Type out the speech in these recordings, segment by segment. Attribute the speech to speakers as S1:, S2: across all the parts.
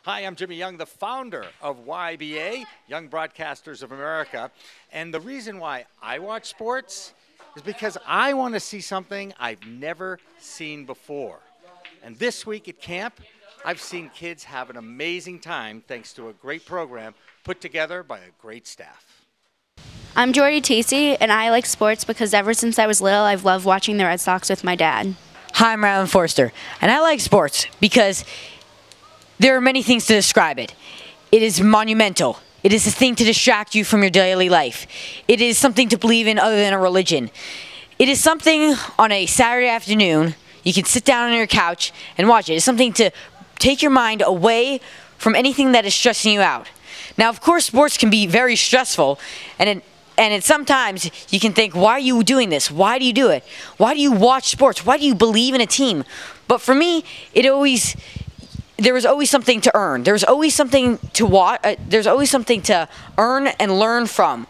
S1: Hi, I'm Jimmy Young, the founder of YBA, Young Broadcasters of America. And the reason why I watch sports is because I want to see something I've never seen before. And this week at camp, I've seen kids have an amazing time thanks to a great program put together by a great staff.
S2: I'm Jordy Tacey, and I like sports because ever since I was little, I've loved watching the Red Sox with my dad.
S3: Hi, I'm Rylan Forster, and I like sports because there are many things to describe it. It is monumental. It is a thing to distract you from your daily life. It is something to believe in other than a religion. It is something on a Saturday afternoon, you can sit down on your couch and watch it. It's something to take your mind away from anything that is stressing you out. Now, of course, sports can be very stressful, and sometimes you can think, why are you doing this? Why do you do it? Why do you watch sports? Why do you believe in a team? But for me, there was always something to earn. There's always something to watch. There's always something to earn and learn from.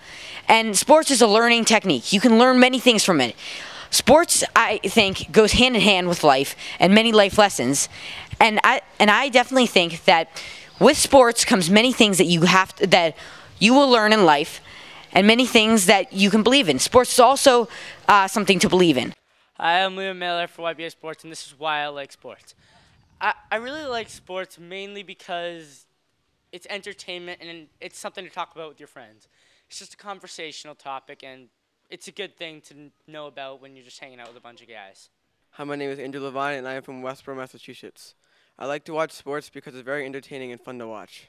S3: And sports is a learning technique. You can learn many things from it. Sports, I think, goes hand in hand with life and many life lessons. And I definitely think that with sports comes many things that you will learn in life, and many things that you can believe in. Sports is also something to believe in.
S4: Hi, I'm Liam Miller for YBA Sports, and this is why I like sports. I really like sports mainly because it's entertainment and it's something to talk about with your friends. It's just a conversational topic, and it's a good thing to know about when you're just hanging out with a bunch of guys.
S5: Hi, my name is Andrew Levine, and I am from Westboro, Massachusetts. I like to watch sports because it's very entertaining and fun to watch.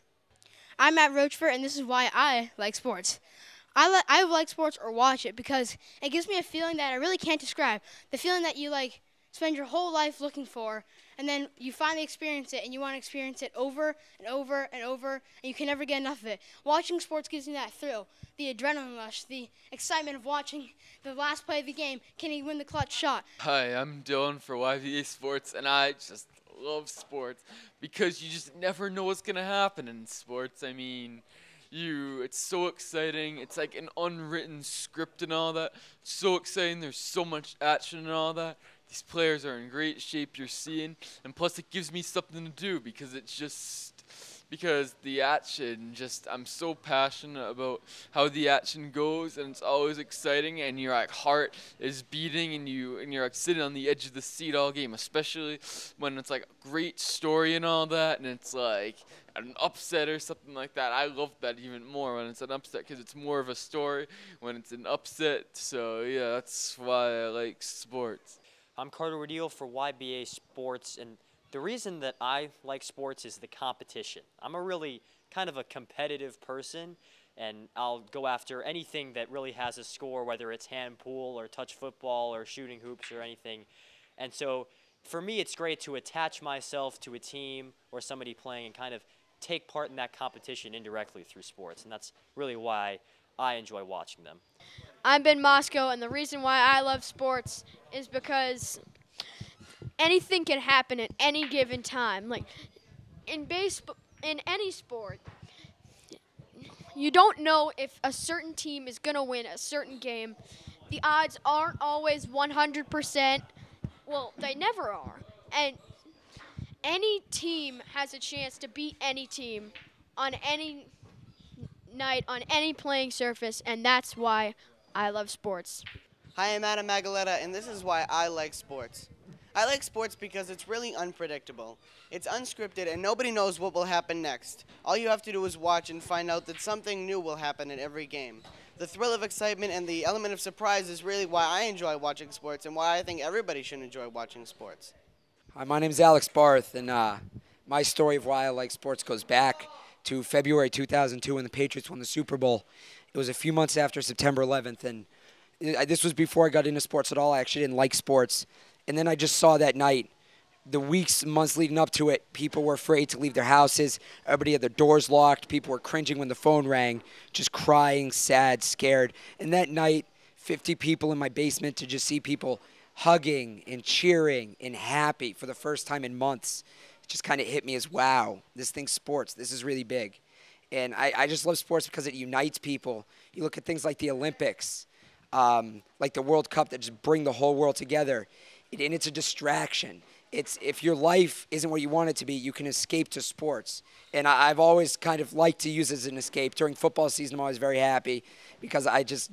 S6: I'm Matt Rochford, and this is why I like sports. I like sports or watch it because it gives me a feeling that I really can't describe. The feeling that you spend your whole life looking for, and then you finally experience it, and you want to experience it over and over and over, and you can never get enough of it. Watching sports gives me that thrill, the adrenaline rush, the excitement of watching the last play of the game. Can he win the clutch shot?
S7: Hi, I'm Dylan for YVA Sports, and I just love sports because you just never know what's going to happen in sports. I mean, it's so exciting. It's like an unwritten script and all that. It's so exciting. There's so much action and all that. These players are in great shape, you're seeing, and plus it gives me something to do because the action, I'm so passionate about how the action goes, and it's always exciting, and your heart is beating, and you're sitting on the edge of the seat all game, especially when it's like a great story and all that, and it's like an upset or something like that. I love that even more when it's an upset because it's more of a story when it's an upset. So yeah, that's why I like sports.
S8: I'm Carter Rodil for YBA Sports, and the reason that I like sports is the competition. I'm a really kind of a competitive person, and I'll go after anything that really has a score, whether it's hand pool or touch football or shooting hoops or anything. And so for me, it's great to attach myself to a team or somebody playing and kind of take part in that competition indirectly through sports, and that's really why I enjoy watching them.
S9: I'm Ben Moscow, and the reason why I love sports is because anything can happen at any given time. Like in any sport, you don't know if a certain team is going to win a certain game. The odds aren't always 100%. Well, they never are. And any team has a chance to beat any team on any night, on any playing surface, and that's why I love sports.
S10: Hi, I'm Adam Magaletta, and this is why I like sports. I like sports because it's really unpredictable. It's unscripted, and nobody knows what will happen next. All you have to do is watch and find out that something new will happen in every game. The thrill of excitement and the element of surprise is really why I enjoy watching sports and why I think everybody should enjoy watching sports.
S11: Hi, my name's Alex Barth, and my story of why I like sports goes back to February 2002 when the Patriots won the Super Bowl. It was a few months after September 11th, and this was before I got into sports at all. I actually didn't like sports. And then I just saw that night, the weeks, months leading up to it, people were afraid to leave their houses. Everybody had their doors locked. People were cringing when the phone rang, just crying, sad, scared. And that night, 50 people in my basement to just see people hugging and cheering and happy for the first time in months. It just kind of hit me as, wow, this thing's sports. This is really big. And I just love sports because it unites people. You look at things like the Olympics, like the World Cup that just bring the whole world together. And it's a distraction. it's if your life isn't what you want it to be, you can escape to sports. And I've always kind of liked to use it as an escape. During football season, I'm always very happy because I just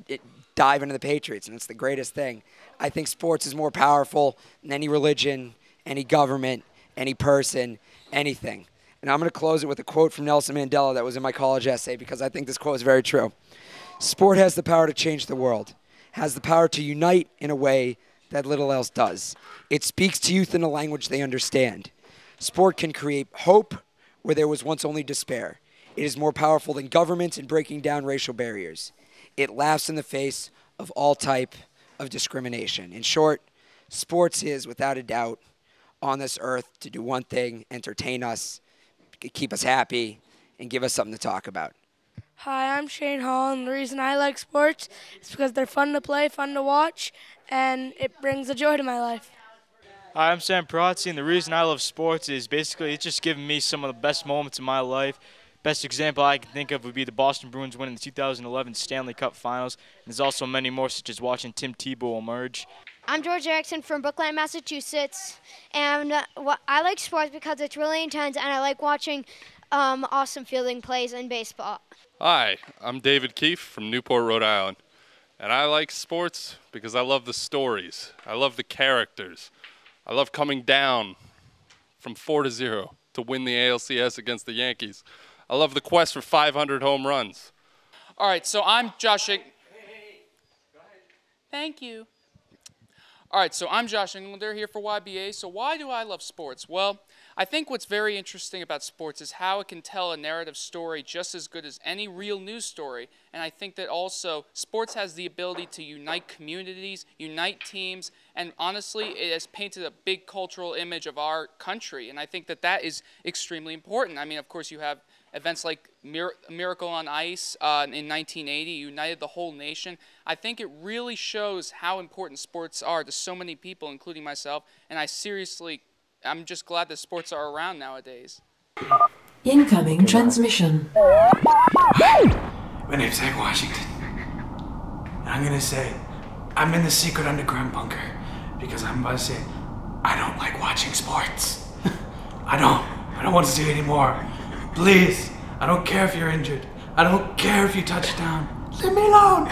S11: dive into the Patriots, and it's the greatest thing. I think sports is more powerful than any religion, any government, any person, anything. And I'm going to close it with a quote from Nelson Mandela that was in my college essay because I think this quote is very true. Sport has the power to change the world, has the power to unite in a way that little else does. It speaks to youth in a language they understand. Sport can create hope where there was once only despair. It is more powerful than government in breaking down racial barriers. It laughs in the face of all type of discrimination. In short, sports is, without a doubt, on this earth to do one thing: entertain us, keep us happy, and give us something to talk about.
S12: Hi, I'm Shane Hall, and the reason I like sports is because they're fun to play, fun to watch, and it brings a joy to my life.
S13: Hi, I'm Sam Protzi, and the reason I love sports is basically it's just given me some of the best moments in my life. Best example I can think of would be the Boston Bruins winning the 2011 Stanley Cup Finals. And there's also many more, such as watching Tim Tebow emerge.
S14: I'm George Erickson from Brookline, Massachusetts, and I like sports because it's really intense, and I like watching awesome fielding plays in baseball.
S15: Hi, I'm David Keefe from Newport, Rhode Island, and I like sports because I love the stories. I love the characters. I love coming down from 4-0 to win the ALCS against the Yankees. I love the quest for 500 home runs.
S16: All right, so I'm Josh. Thank you. All right, so I'm Josh Englander here for YBA. So why do I love sports? Well, I think what's very interesting about sports is how it can tell a narrative story just as good as any real news story. And I think that also sports has the ability to unite communities, unite teams, and honestly, it has painted a big cultural image of our country. And I think that that is extremely important. I mean, of course, you have events like Miracle on Ice in 1980 united the whole nation. I think it really shows how important sports are to so many people, including myself, and I'm just glad that sports are around nowadays.
S17: Incoming transmission.
S18: My name's Hank Washington. And I'm gonna say, I'm in the secret underground bunker because I'm about to say, I don't like watching sports. I don't want to see it anymore. Please, I don't care if you're injured. I don't care if you touch down. Leave me alone.